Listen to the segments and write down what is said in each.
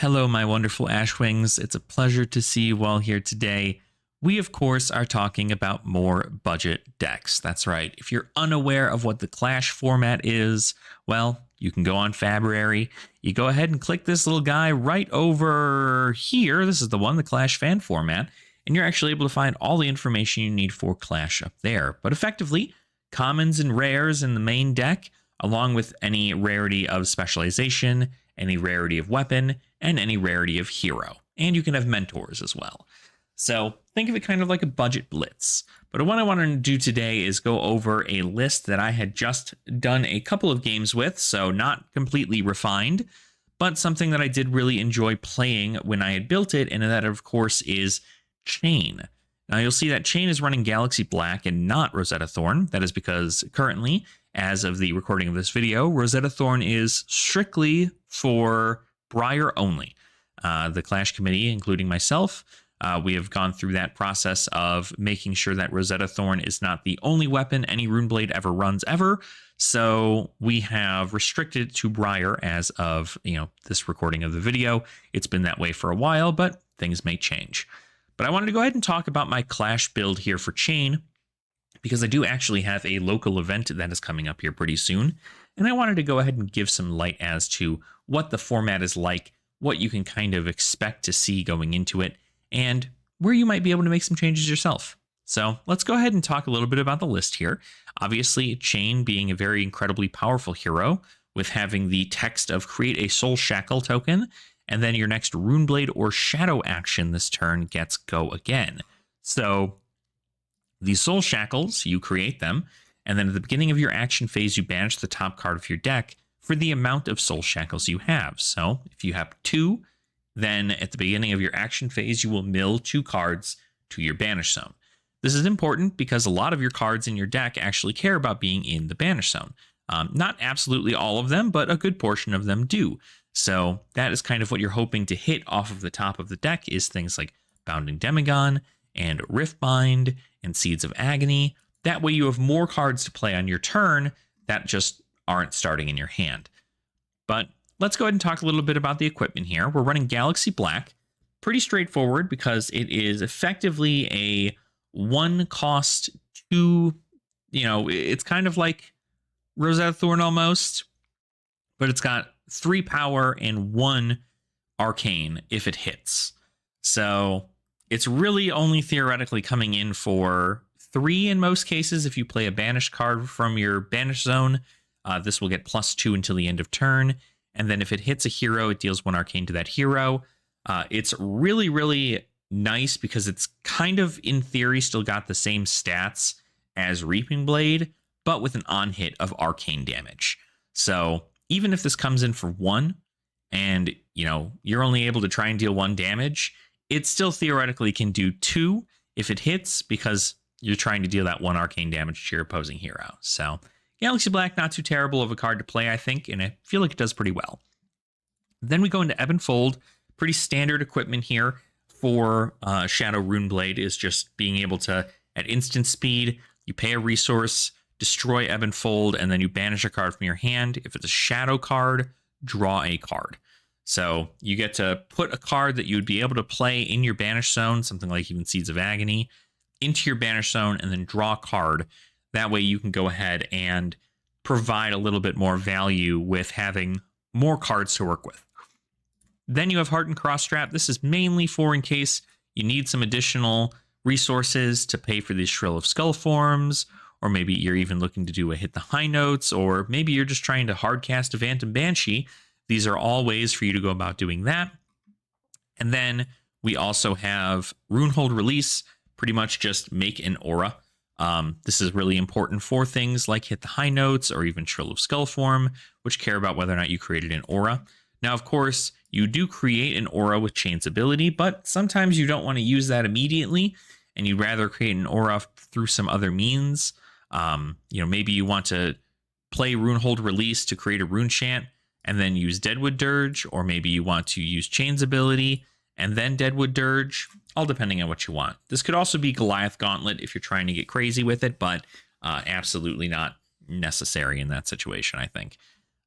Hello, my wonderful Ashwings. It's a pleasure to see you all here today. We, of course, are talking about more budget decks. That's right. If you're unaware of what the Clash format is, well, you can go on Fabrary. You go ahead and click this little guy right over here. This is the one, the Clash fan format, and you're actually able to find all the information you need for Clash up there. But effectively, commons and rares in the main deck, along with any rarity of specialization, any rarity of weapon, and any rarity of hero. And you can have mentors as well. So think of it kind of like a budget blitz. But what I wanted to do today is go over a list that I had just done a couple of games with, so not completely refined, but something that I did really enjoy playing when I had built it, and that, of course, is Chane. Now, you'll see that Chane is running Galaxy Black and not Rosetta Thorn. That is because currently, as of the recording of this video, Rosetta Thorn is strictly for Briar only. The Clash Committee, including myself, we have gone through that process of making sure that Rosetta Thorn is not the only weapon any Runeblade ever runs ever. So we have restricted to Briar as of, this recording of the video. It's been that way for a while, but things may change. But I wanted to go ahead and talk about my Clash build here for Chane, because I do actually have a local event that is coming up here pretty soon. And I wanted to go ahead and give some light as to what the format is like, what you can kind of expect to see going into it, and where you might be able to make some changes yourself. So let's go ahead and talk a little bit about the list here. Obviously, Chane being a very incredibly powerful hero, with having the text of create a Soul Shackle token, and then your next Runeblade or Shadow action this turn gets go again. So these Soul Shackles, you create them, and then at the beginning of your action phase, you banish the top card of your deck for the amount of Soul Shackles you have. So if you have 2, then at the beginning of your action phase, you will mill 2 cards to your banish zone. This is important because a lot of your cards in your deck actually care about being in the banish zone. Not absolutely all of them, but a good portion of them do. So that is kind of what you're hoping to hit off of the top of the deck, is things like Bounding Demagon and Riftbind and Seeds of Agony. That way you have more cards to play on your turn that just aren't starting in your hand. But let's go ahead and talk a little bit about the equipment here. We're running Galaxy Black. Pretty straightforward because it is effectively a 1 cost 2, it's kind of like Rosetta Thorn almost, but it's got 3 power and 1 arcane if it hits. So it's really only theoretically coming in for 3 in most cases. If you play a banished card from your banish zone, this will get +2 until the end of turn. And then if it hits a hero, it deals 1 arcane to that hero. It's really, really nice because it's kind of, in theory, still got the same stats as Reaping Blade, but with an on-hit of arcane damage. So even if this comes in for 1 and, you're only able to try and deal 1 damage, it still theoretically can do 2 if it hits, because you're trying to deal that 1 arcane damage to your opposing hero. So Galaxy Black, not too terrible of a card to play, I think, and I feel like it does pretty well. Then we go into Ebb and Fold. Pretty standard equipment here for Shadow Runeblade is just being able to, at instant speed, you pay a resource, destroy Ebb and Fold, and then you banish a card from your hand. If it's a Shadow card, draw a card. So you get to put a card that you would be able to play in your banish zone, something like even Seeds of Agony, into your banish zone, and then draw a card. That way you can go ahead and provide a little bit more value with having more cards to work with. Then you have Hardened Crossstrap. This is mainly for in case you need some additional resources to pay for these Shrill of Skull forms, or maybe you're even looking to do a Hit the High Notes, or maybe you're just trying to hardcast a Phantom Banshee. These are all ways for you to go about doing that. And then we also have Runehold Release, pretty much just make an aura. This is really important for things like Hit the High Notes or even Shrill of Skull form, which care about whether or not you created an aura. Now, of course, you do create an aura with Chane's ability, but sometimes you don't want to use that immediately, and you'd rather create an aura through some other means. Maybe you want to play Runehold Release to create a rune chant and then use Deadwood Dirge, or maybe you want to use Chane's ability and then Deadwood Dirge, all depending on what you want. This could also be Goliath Gauntlet if you're trying to get crazy with it, but absolutely not necessary in that situation, I think.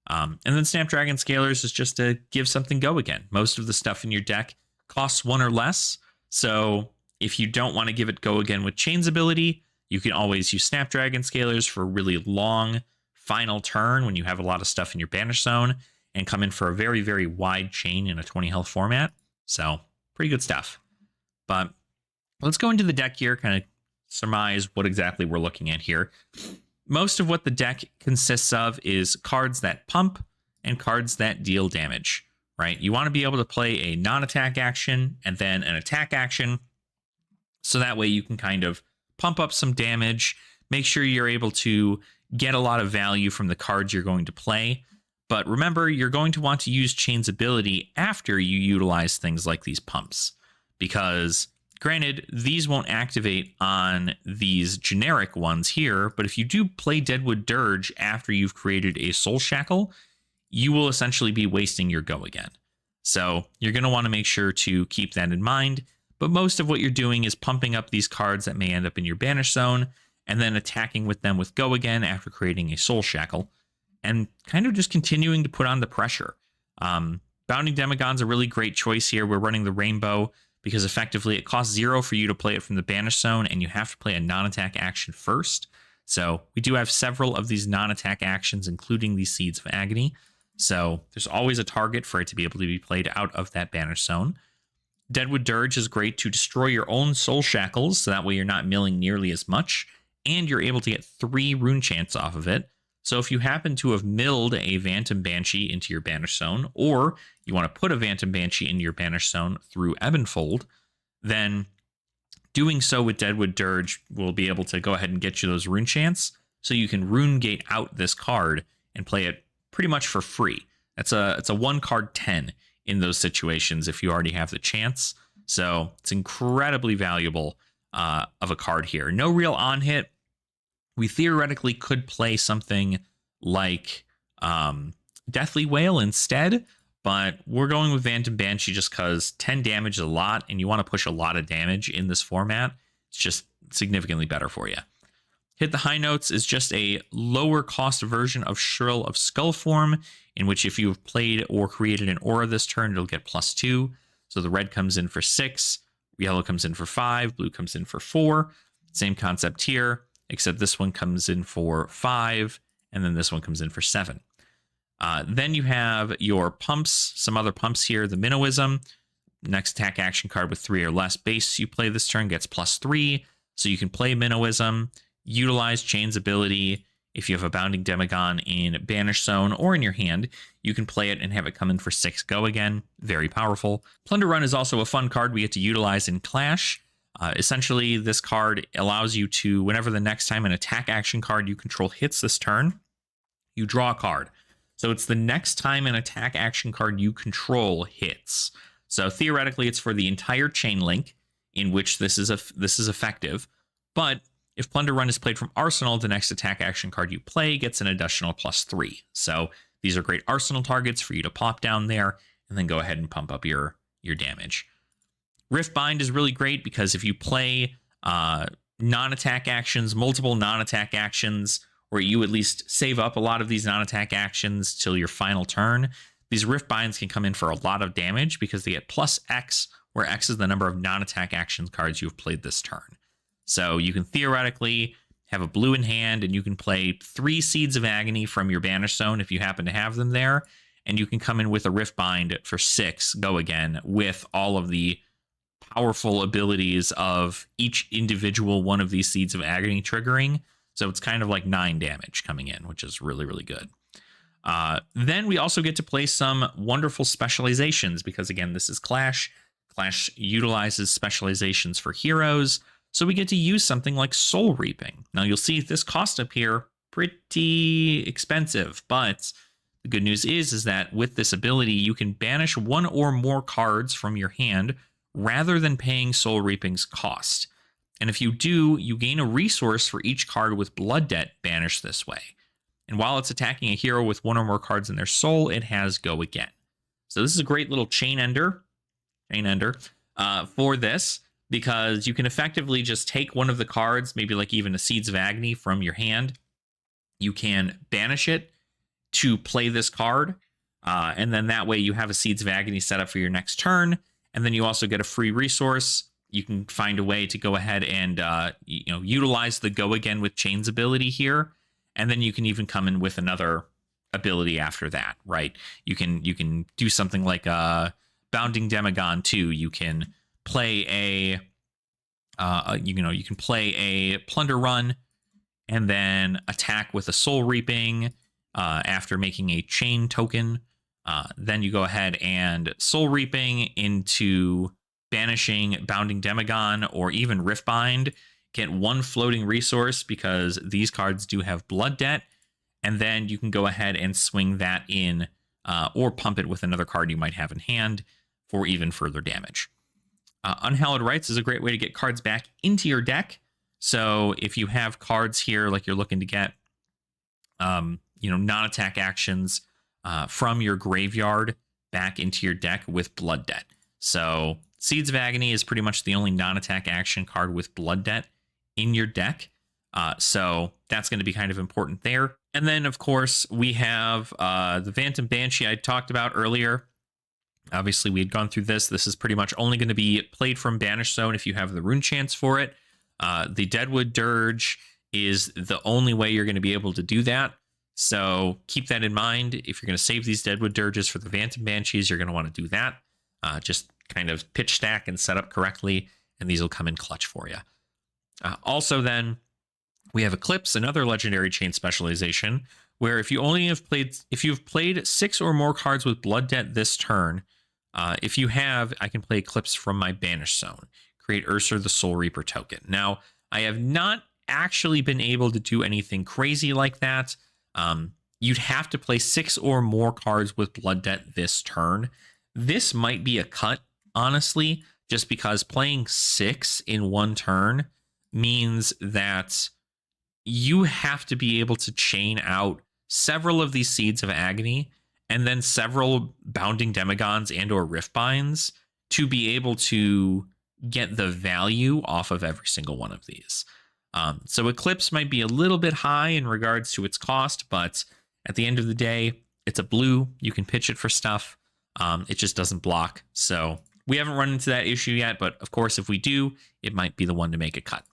And then Snapdragon Scalers is just to give something go again. Most of the stuff in your deck costs 1 or less. So if you don't want to give it go again with Chane's ability, you can always use Snapdragon Scalers for a really long final turn when you have a lot of stuff in your banish zone and come in for a very, very wide chain in a 20 health format. So pretty good stuff. But let's go into the deck here, kind of surmise what exactly we're looking at here. Most of what the deck consists of is cards that pump and cards that deal damage, right? You want to be able to play a non-attack action and then an attack action. So that way you can kind of pump up some damage, make sure you're able to get a lot of value from the cards you're going to play. But remember, you're going to want to use Chane's ability after you utilize things like these pumps, because granted, these won't activate on these generic ones here, but if you do play Deadwood Dirge after you've created a Soul Shackle, you will essentially be wasting your go again. So you're going to want to make sure to keep that in mind, but most of what you're doing is pumping up these cards that may end up in your banish zone, and then attacking with them with go again after creating a Soul Shackle, and kind of just continuing to put on the pressure. Bounding Demagon's a really great choice here. We're running the Rainbow because effectively it costs 0 for you to play it from the banish zone, and you have to play a non-attack action first. So we do have several of these non-attack actions, including these Seeds of Agony. So there's always a target for it to be able to be played out of that banish zone. Deadwood Dirge is great to destroy your own Soul Shackles, so that way you're not milling nearly as much, and you're able to get 3 rune chants off of it. So if you happen to have milled a Phantom Banshee into your banish zone, or you want to put a Phantom Banshee into your banish zone through Ebonfold, then doing so with Deadwood Dirge will be able to go ahead and get you those rune chants, so you can rune gate out this card and play it pretty much for free. It's a 1 card 10 in those situations if you already have the chance. So it's incredibly valuable of a card here. No real on hit. We theoretically could play something like Deathly Wail instead, but we're going with Phantom Banshee just because 10 damage is a lot, and you want to push a lot of damage in this format. It's just significantly better for you. Hit the High Notes is just a lower cost version of Shrill of Skullform, in which if you've played or created an aura this turn, it'll get +2. So the red comes in for 6, yellow comes in for 5, blue comes in for 4. Same concept here, except this one comes in for 5, and then this one comes in for 7. Then you have your pumps, some other pumps here. The Minnowism, next attack action card with 3 or less base you play this turn gets +3, so you can play Minnowism, utilize Chane's ability. If you have a Bounding Demagon in Banish Zone or in your hand, you can play it and have it come in for 6 go again. Very powerful. Plunder Run is also a fun card we get to utilize in Clash. Essentially, this card allows you to, whenever the next time an attack action card you control hits this turn, you draw a card. So it's the next time an attack action card you control hits. So theoretically, it's for the entire chain link in which this is effective. But if Plunder Run is played from Arsenal, the next attack action card you play gets an additional +3. So these are great Arsenal targets for you to pop down there and then go ahead and pump up your damage. Rift Bind is really great because if you play non-attack actions, multiple non-attack actions, or you at least save up a lot of these non-attack actions till your final turn, these Rift Binds can come in for a lot of damage because they get +X, where X is the number of non-attack action cards you've played this turn. So you can theoretically have a blue in hand, and you can play 3 Seeds of Agony from your Banish Zone if you happen to have them there, and you can come in with a Rift Bind for 6 go again with all of the powerful abilities of each individual one of these Seeds of Agony triggering. So it's kind of like 9 damage coming in, which is really, really good. Then we also get to play some wonderful specializations because, again, this is Clash. Clash utilizes specializations for heroes. So we get to use something like Soul Reaping. Now you'll see this cost up here pretty expensive, but the good news is that with this ability, you can banish 1 or more cards from your hand rather than paying Soul Reaping's cost. And if you do, you gain a resource for each card with Blood Debt banished this way. And while it's attacking a hero with 1 or more cards in their soul, it has go again. So this is a great little chain ender for this, because you can effectively just take one of the cards, maybe like even a Seeds of Agony from your hand. You can banish it to play this card. And then that way you have a Seeds of Agony set up for your next turn. And then you also get a free resource. You can find a way to go ahead and utilize the Go Again with Chane's ability here. And then you can even come in with another ability after that, right? You can do something like Bounding Demagon too. You can play a you can play a Plunder Run and then attack with a Soul Reaping after making a Chane token. Then you go ahead and Soul Reaping into banishing Bounding Demagon or even Riftbind. Get one floating resource because these cards do have Blood Debt. And then you can go ahead and swing that in or pump it with another card you might have in hand for even further damage. Unhallowed Rites is a great way to get cards back into your deck. So if you have cards here like you're looking to get, non-attack actions from your graveyard back into your deck with Blood Debt. So Seeds of Agony is pretty much the only non-attack action card with Blood Debt in your deck. So that's going to be kind of important there. And then, of course, we have the Phantom Banshee I talked about earlier. Obviously, we had gone through this. This is pretty much only going to be played from Banish Zone if you have the Rune Chance for it. The Deadwood Dirge is the only way you're going to be able to do that. So keep that in mind. If you're going to save these Deadwood Dirges for the Phantom Banshees, you're going to want to do that. Just kind of pitch stack and set up correctly, and these will come in clutch for you. Also, then, we have Eclipse, another legendary chain specialization, where if you've played 6 or more cards with Blood Debt this turn, if you have, I can play Eclipse from my Banish Zone. Create Ursur the Soul Reaper token. Now, I have not actually been able to do anything crazy like that. You'd have to play 6 or more cards with Blood Debt this turn. This might be a cut, honestly, just because playing 6 in one turn means that you have to be able to chain out several of these Seeds of Agony and then several Bounding Demigons and or Riftbinds to be able to get the value off of every single one of these. So Eclipse might be a little bit high in regards to its cost, but at the end of the day, it's a blue. You can pitch it for stuff. It just doesn't block. So we haven't run into that issue yet, but of course, if we do, it might be the one to make a cut.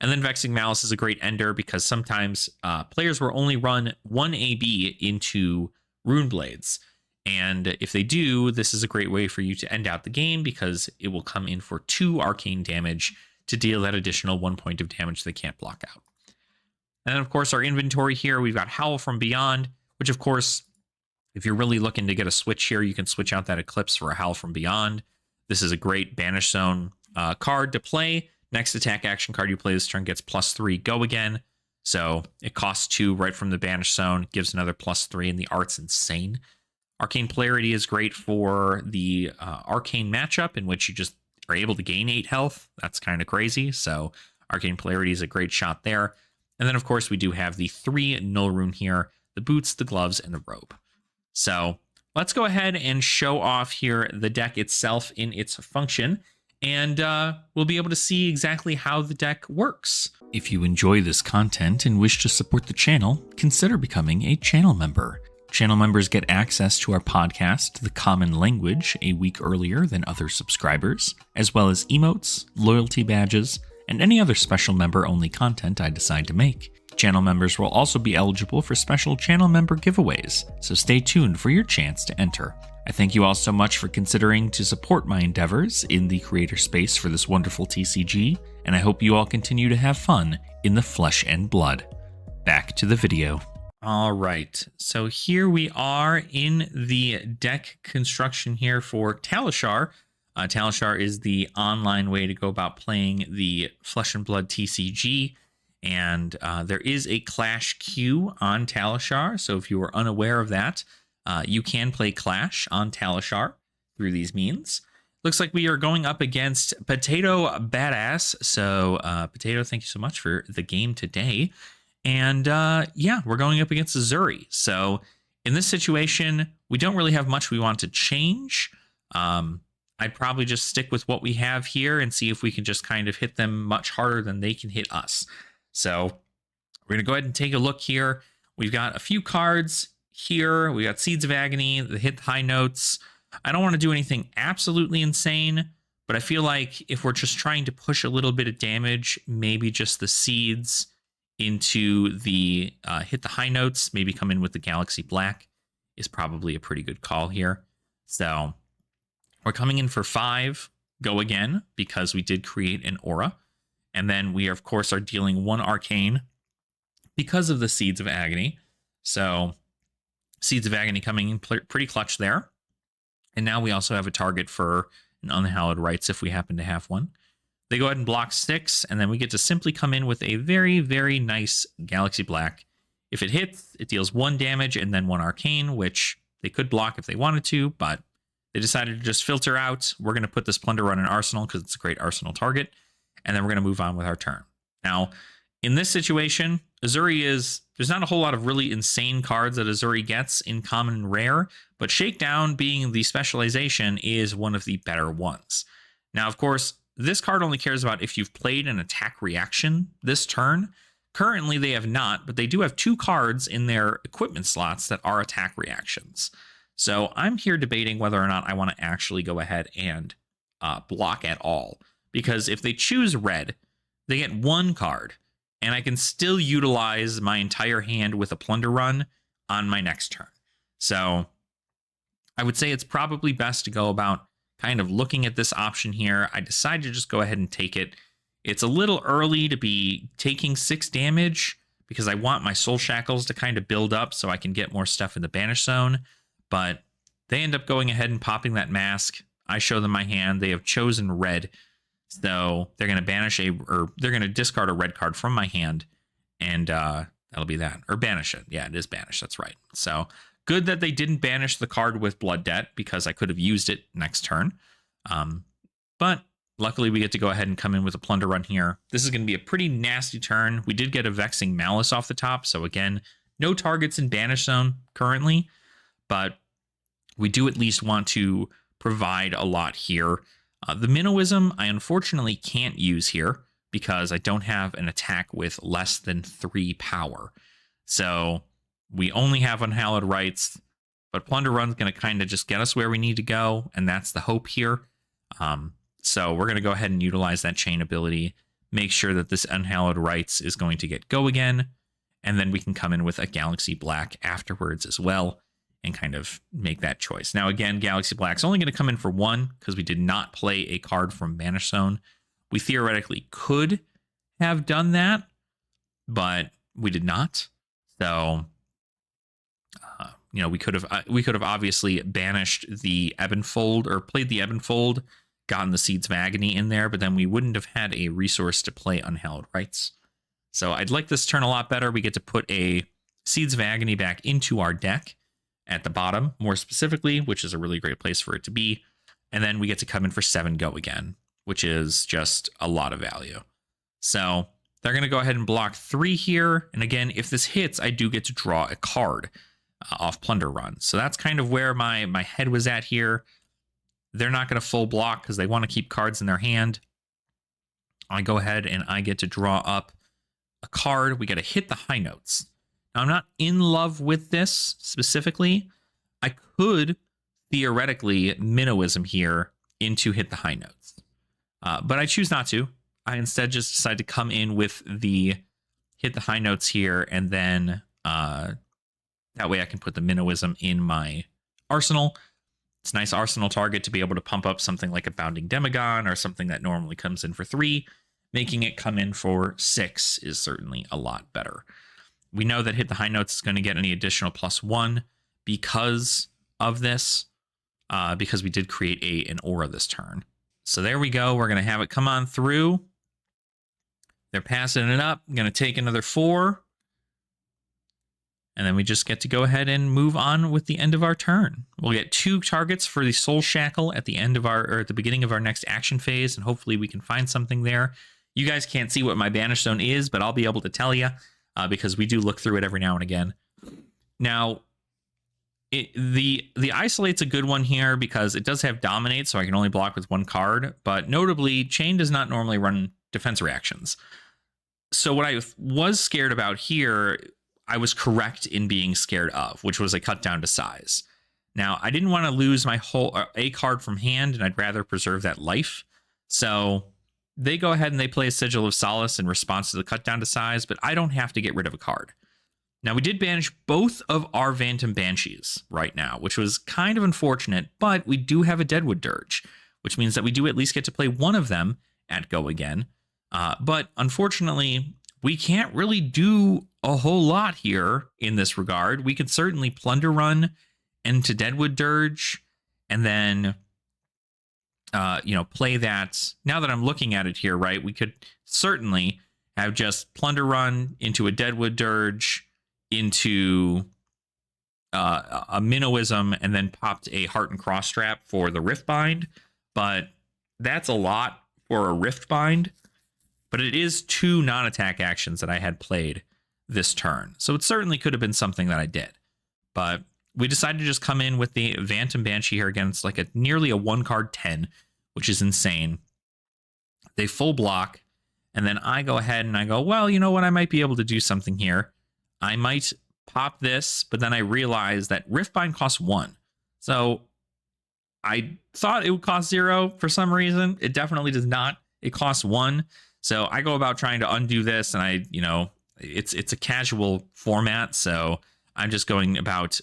And then Vexing Malice is a great ender because sometimes players will only run 1 AB into Rune Blades. And if they do, this is a great way for you to end out the game because it will come in for 2 arcane damage to deal that additional 1 point of damage they can't block out. And then, of course, our inventory here, we've got Howl from Beyond, which, of course, if you're really looking to get a switch here, you can switch out that Eclipse for a Howl from Beyond. This is a great Banish Zone card to play. Next attack action card you play this turn gets +3 Go Again. So it costs 2 right from the Banish Zone, gives another +3, and the art's insane. Arcane Polarity is great for the Arcane matchup in which you just are able to gain 8 health. That's kind of crazy. So Arcane Polarity is a great shot there. And then, of course, we do have the 3 Null Rune here, the boots, the gloves, and the robe. So let's go ahead and show off here the deck itself in its function. And we'll be able to see exactly how the deck works. If you enjoy this content and wish to support the channel, consider becoming a channel member. Channel members get access to our podcast, The Common Language, a week earlier than other subscribers, as well as emotes, loyalty badges, and any other special member-only content I decide to make. Channel members will also be eligible for special channel member giveaways, so stay tuned for your chance to enter. I thank you all so much for considering to support my endeavors in the creator space for this wonderful TCG, and I hope you all continue to have fun in the flesh and blood. Back to the video. All right, so here we are in the deck construction here for Talishar. Talishar is the online way to go about playing the Flesh and Blood TCG, and there is a Clash queue on Talishar, so if you were unaware of that, you can play Clash on Talishar through these means. Looks like we are going up against Potato Badass, so Potato, thank you so much for the game today. And yeah, we're going up against Uzuri. So in this situation, we don't really have much we want to change. I'd probably just stick with what we have here and see if we can just kind of hit them much harder than they can hit us. So we're going to go ahead and take a look here. We've got a few cards here. We got Seeds of Agony, the hit high notes. I don't want to do anything absolutely insane, but I feel like if we're just trying to push a little bit of damage, maybe just the seeds into the hit the high notes, maybe come in with the Galaxy Black is probably a pretty good call here. So we're coming in for 5 go again because we did create an aura. And then we, of course, are dealing 1 arcane because of the Seeds of Agony. So Seeds of Agony coming in pretty clutch there. And now we also have a target for an Unhallowed Rites if we happen to have one. They go ahead and block 6, and then we get to simply come in with a very, very nice Galaxy Black. If it hits, it deals 1 damage and then 1 arcane, which they could block if they wanted to, but they decided to just filter out. We're going to put this Plunder Run in Arsenal because it's a great Arsenal target, and then we're going to move on with our turn. Now, in this situation, Uzuri there's not a whole lot of really insane cards that Uzuri gets in common and rare, but Shakedown being the specialization is one of the better ones. Now, of course, this card only cares about if you've played an attack reaction this turn. Currently, they have not, but they do have 2 cards in their equipment slots that are attack reactions. So I'm here debating whether or not I want to actually go ahead and block at all. Because if they choose red, they get 1 card, and I can still utilize my entire hand with a Plunder Run on my next turn. So I would say it's probably best to go about kind of looking at this option here. I decided to just go ahead and take it. It's a little early to be taking 6 damage because I want my Soul Shackles to kind of build up so I can get more stuff in the Banish Zone. But they end up going ahead and popping that mask. I show them my hand. They have chosen red. So they're going to they're going to discard a red card from my hand, and that'll be that. Or banish it. Yeah, it is banish. That's right. So good that they didn't banish the card with Blood Debt because I could have used it next turn. But luckily we get to go ahead and come in with a Plunder Run here. This is going to be a pretty nasty turn. We did get a Vexing Malice off the top. So again, no targets in Banish Zone currently, but we do at least want to provide a lot here. The Minnowism I unfortunately can't use here because I don't have an attack with less than 3 power. So we only have Unhallowed Rites, but Plunder Run's going to kind of just get us where we need to go, and that's the hope here. So we're going to go ahead and utilize that Chane ability, make sure that this Unhallowed Rites is going to get go again, and then we can come in with a Galaxy Black afterwards as well and kind of make that choice. Now, again, Galaxy Black's only going to come in for 1 because we did not play a card from Banish Zone. We theoretically could have done that, but we did not. So, we could have obviously banished the Ebb and Fold or played the Ebb and Fold, gotten the Seeds of Agony in there, but then we wouldn't have had a resource to play Unhallowed Rites. So I'd like this turn a lot better. We get to put a Seeds of Agony back into our deck at the bottom, more specifically, which is a really great place for it to be. And then we get to come in for 7 go again, which is just a lot of value. So they're going to go ahead and block 3 here. And again, if this hits, I do get to draw a card off Plunder Run. So that's kind of where my head was at here. They're not going to full block because they want to keep cards in their hand. I go ahead and I get to draw up a card. We got to hit the high notes. Now, I'm not in love with this specifically. I could theoretically Minnowism here into hit the high notes, but I choose not to. I instead just decide to come in with the hit the high notes here, and then that way I can put the Minnowism in my arsenal. It's a nice arsenal target to be able to pump up something like a Bounding Demagon or something that normally comes in for 3. Making it come in for 6 is certainly a lot better. We know that hit the high notes is going to get any additional +1 because of this, because we did create an aura this turn. So there we go. We're going to have it come on through. They're passing it up. I'm going to take another 4. And then we just get to go ahead and move on with the end of our turn. We'll get 2 targets for the Soul Shackle at the end of at the beginning of our next action phase, and hopefully we can find something there. You guys can't see what my Banish Zone is, but I'll be able to tell you because we do look through it every now and again. Now, the Isolate's a good one here because it does have Dominate, so I can only block with 1 card. But notably, Chane does not normally run defense reactions. So what I was scared about here, I was correct in being scared of, which was a cut down to size. Now, I didn't want to lose my whole a card from hand, and I'd rather preserve that life. So they go ahead and they play a Sigil of Solace in response to the cut down to size, but I don't have to get rid of a card. Now, we did banish both of our Phantom Banshees right now, which was kind of unfortunate, but we do have a Deadwood Dirge, which means that we do at least get to play one of them at go again. But unfortunately, we can't really do a whole lot here in this regard. We could certainly Plunder Run into Deadwood Dirge and then, play that. Now that I'm looking at it here, right, we could certainly have just Plunder Run into a Deadwood Dirge, into a Minnowism, and then popped a Heart and Cross Strap for the Rift Bind. But that's a lot for a Rift Bind. But it is 2 non-attack actions that I had played this turn. So it certainly could have been something that I did. But we decided to just come in with the Phantom Banshee here against like nearly a 1-card 10, which is insane. They full block, and then I go ahead and I go, well, you know what? I might be able to do something here. I might pop this, but then I realized that Riftbind costs 1. So I thought it would cost 0 for some reason. It definitely does not. It costs 1. So I go about trying to undo this, and it's a casual format, so I'm just going about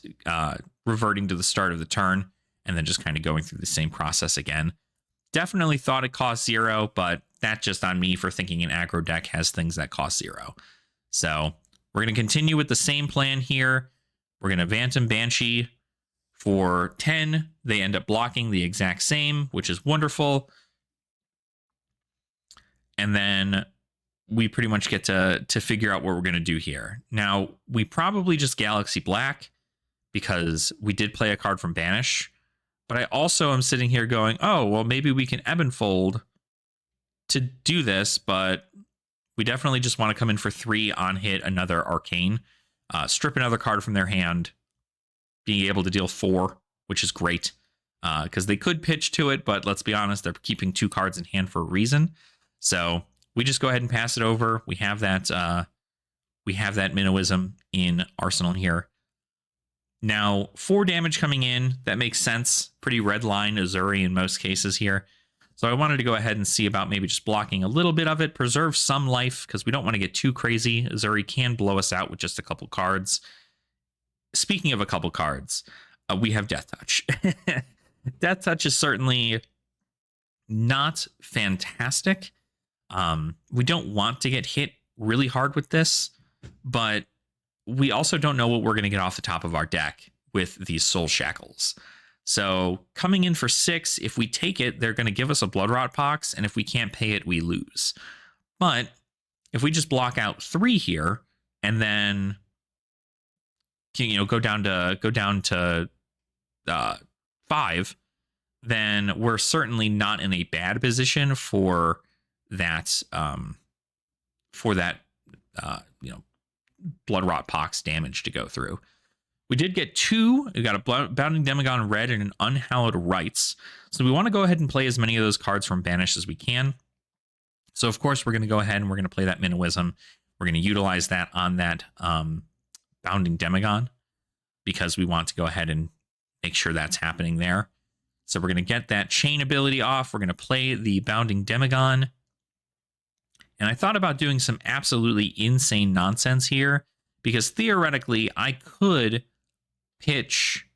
reverting to the start of the turn and then just kind of going through the same process again. Definitely thought it cost 0, but that's just on me for thinking an aggro deck has things that cost 0. So we're going to continue with the same plan here. We're going to Phantom Banshee for 10. They end up blocking the exact same, which is wonderful. And then we pretty much get to figure out what we're going to do here. Now, we probably just Galaxy Black because we did play a card from Banish. But I also am sitting here going, oh, well, maybe we can Ebb and Fold to do this, but we definitely just want to come in for 3 on hit, another Arcane, strip another card from their hand, being able to deal 4, which is great because they could pitch to it, but let's be honest, they're keeping 2 cards in hand for a reason. So we just go ahead and pass it over. We have that Minnowism in Arsenal here. Now, 4 damage coming in, that makes sense. Pretty red line Uzuri in most cases here. So I wanted to go ahead and see about maybe just blocking a little bit of it, preserve some life, because we don't want to get too crazy. Uzuri can blow us out with just a couple cards. Speaking of a couple cards, we have Death Touch. Death Touch is certainly not fantastic. We don't want to get hit really hard with this, but we also don't know what we're going to get off the top of our deck with these Soul Shackles. So coming in for 6, if we take it, they're going to give us a Bloodrot Pox, and if we can't pay it, we lose. But if we just block out 3 here, and then go down to 5, then we're certainly not in a bad position for that Bloodrot Pox damage to go through. We did get 2. We got a Bounding Demagon red and an Unhallowed Rites. So we want to go ahead and play as many of those cards from Banish as we can. So of course we're going to go ahead and we're going to play that Minnowism. We're going to utilize that on that Bounding Demagon because we want to go ahead and make sure that's happening there. So we're going to get that Chane ability off. We're going to play the Bounding Demagon. And I thought about doing some absolutely insane nonsense here because theoretically I could pitch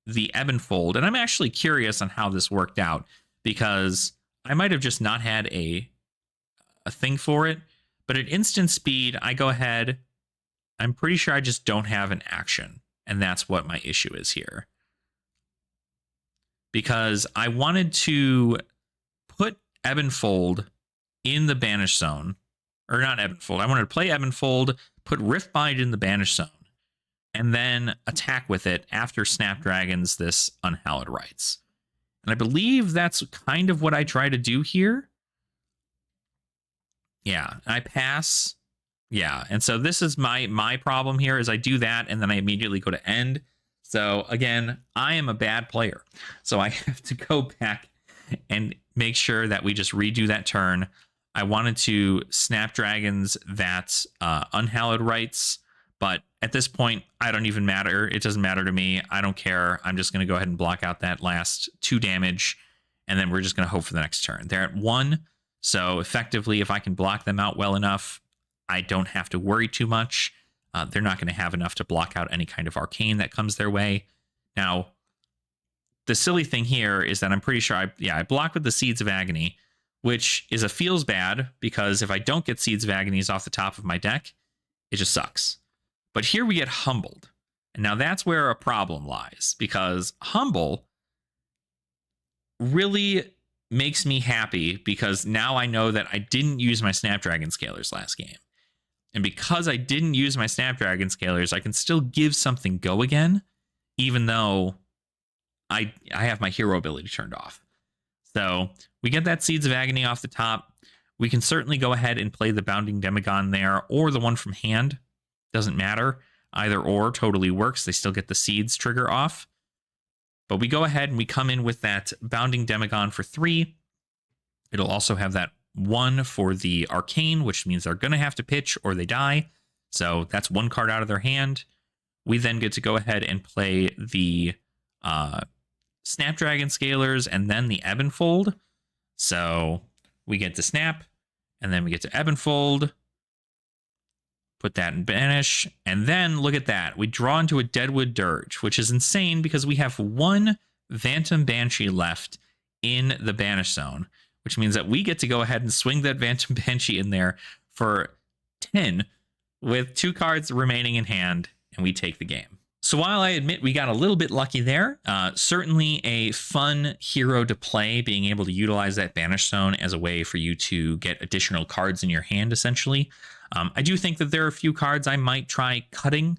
the Ebb and Fold. And I'm actually curious on how this worked out because I might have just not had a thing for it. But at instant speed, I go ahead. I'm pretty sure I just don't have an action. And that's what my issue is here. Because I wanted to put Ebb and Fold in the Banish Zone. Or not Ebb and Fold. I wanted to play Ebb and Fold, put Riftbind in the Banish Zone, and then attack with it after Snapdragons this Unhallowed Rites. And I believe that's kind of what I try to do here. Yeah, I pass. Yeah, and so this is my problem here is I do that, and then I immediately go to end. So again, I am a bad player. So I have to go back and make sure that we just redo that turn. I wanted to Snapdragons that Unhallowed Rites, But at this point, I don't even matter. It doesn't matter to me. I don't care. I'm just going to go ahead and block out that last 2 damage, and then we're just going to hope for the next turn. They're at 1, so effectively, if I can block them out well enough, I don't have to worry too much. They're not going to have enough to block out any kind of arcane that comes their way. Now, the silly thing here is that I'm pretty sure I block with the Seeds of Agony, which is a feels bad, because if I don't get Seeds of Agonies off the top of my deck, it just sucks. But here we get Humbled. And now that's where a problem lies, because Humble really makes me happy, because now I know that I didn't use my Snapdragon Scalers last game. And because I didn't use my Snapdragon Scalers, I can still give something go again, even though I have my hero ability turned off. So we get that Seeds of Agony off the top. We can certainly go ahead and play the Bounding Demagon there, or the one from hand. Doesn't matter. Either or totally works. They still get the Seeds trigger off. But we go ahead and we come in with that Bounding Demagon for 3. It'll also have that 1 for the Arcane, which means they're going to have to pitch or they die. So that's 1 card out of their hand. We then get to go ahead and play the Snapdragon Scalers and then the Ebb and Fold. So we get to Snap, and then we get to Ebb and Fold. Put that in Banish, and then look at that. We draw into a Deadwood Dirge, which is insane because we have 1 Phantom Banshee left in the Banish zone, which means that we get to go ahead and swing that Phantom Banshee in there for 10 with 2 cards remaining in hand, and we take the game. So while I admit we got a little bit lucky there, certainly a fun hero to play, being able to utilize that Banish zone as a way for you to get additional cards in your hand, essentially. I do think that there are a few cards I might try cutting.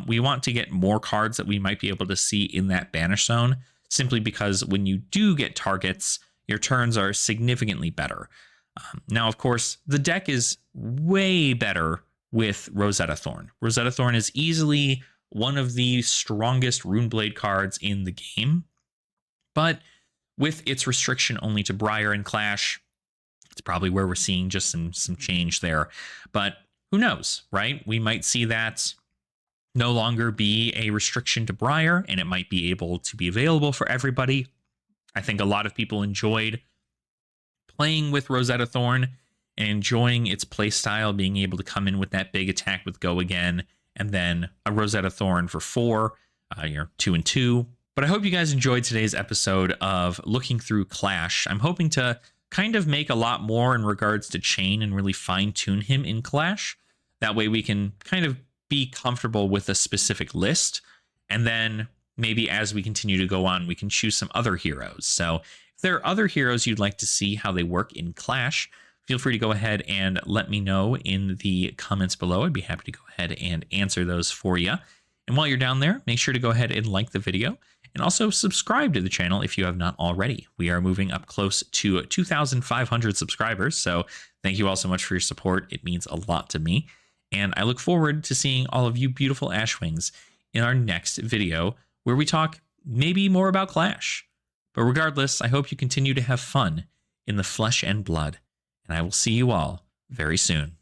We want to get more cards that we might be able to see in that Banish zone, simply because when you do get targets, your turns are significantly better. Now, of course, the deck is way better with Rosetta Thorn. Rosetta Thorn is easily one of the strongest Runeblade cards in the game, but with its restriction only to Briar and Clash, it's probably where we're seeing just some change there. But who knows, right? We might see that no longer be a restriction to Briar, and it might be able to be available for everybody. I think a lot of people enjoyed playing with Rosetta Thorn and enjoying its playstyle, being able to come in with that big attack with Go Again, and then a Rosetta Thorn for 4, 2 and 2. But I hope you guys enjoyed today's episode of looking through Clash. I'm hoping to kind of make a lot more in regards to Chane and really fine-tune him in Clash. That way we can kind of be comfortable with a specific list, and then maybe as we continue to go on, we can choose some other heroes. So if there are other heroes you'd like to see how they work in Clash, feel free to go ahead and let me know in the comments below. I'd be happy to go ahead and answer those for you. And while you're down there, make sure to go ahead and like the video, and also subscribe to the channel if you have not already. We are moving up close to 2,500 subscribers, so thank you all so much for your support. It means a lot to me, and I look forward to seeing all of you beautiful Ashwings in our next video, where we talk maybe more about Clash. But regardless, I hope you continue to have fun in the flesh and blood, and I will see you all very soon.